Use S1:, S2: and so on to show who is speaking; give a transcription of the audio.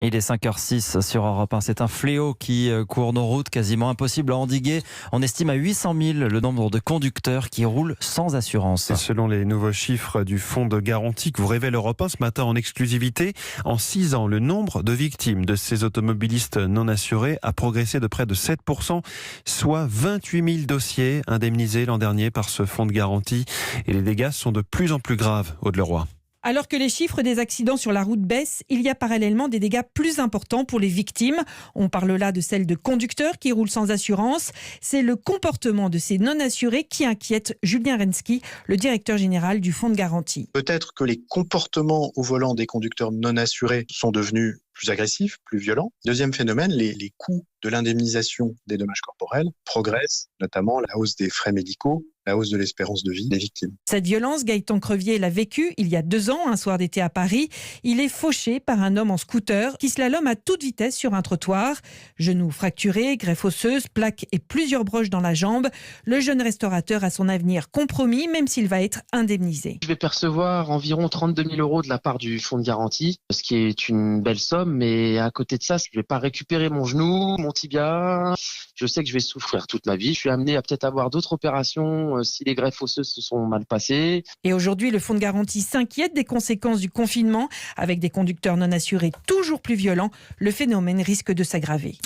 S1: Il est 5h06 sur Europe 1. C'est un fléau qui court nos routes, quasiment impossible à endiguer. On estime à 800 000 le nombre de conducteurs qui roulent sans assurance.
S2: Et selon les nouveaux chiffres du fonds de garantie que vous révèle Europe 1 ce matin en exclusivité, en 6 ans, le nombre de victimes de ces automobilistes non assurés a progressé de près de 7%, soit 28 000 dossiers indemnisés l'an dernier par ce fonds de garantie. Et les dégâts sont de plus en plus graves, Aude-Leroy.
S3: Alors que les chiffres des accidents sur la route baissent, il y a parallèlement des dégâts plus importants pour les victimes. On parle là de celles de conducteurs qui roulent sans assurance. C'est le comportement de ces non-assurés qui inquiète Julien Rensky, le directeur général du fonds de garantie.
S4: Peut-être que les comportements au volant des conducteurs non assurés sont devenus plus agressifs, plus violents. Deuxième phénomène, les coûts de l'indemnisation des dommages corporels progressent, notamment la hausse des frais médicaux, la hausse de l'espérance de vie des victimes.
S3: Cette violence, Gaëtan Crevier l'a vécue il y a 2 ans, un soir d'été à Paris. Il est fauché par un homme en scooter qui slalome à toute vitesse sur un trottoir. Genoux fracturés, greffe osseuse, plaques et plusieurs broches dans la jambe. Le jeune restaurateur a son avenir compromis, même s'il va être indemnisé.
S5: Je vais percevoir environ 32 000 € de la part du fonds de garantie, ce qui est une belle somme, mais à côté de ça, je ne vais pas récupérer mon genou, mon tibia. Je sais que je vais souffrir toute ma vie. Je suis amené à peut-être avoir d'autres opérations si les greffes osseuses se sont mal passées.
S3: Et aujourd'hui, le fonds de garantie s'inquiète des conséquences du confinement. Avec des conducteurs non assurés toujours plus violents, le phénomène risque de s'aggraver.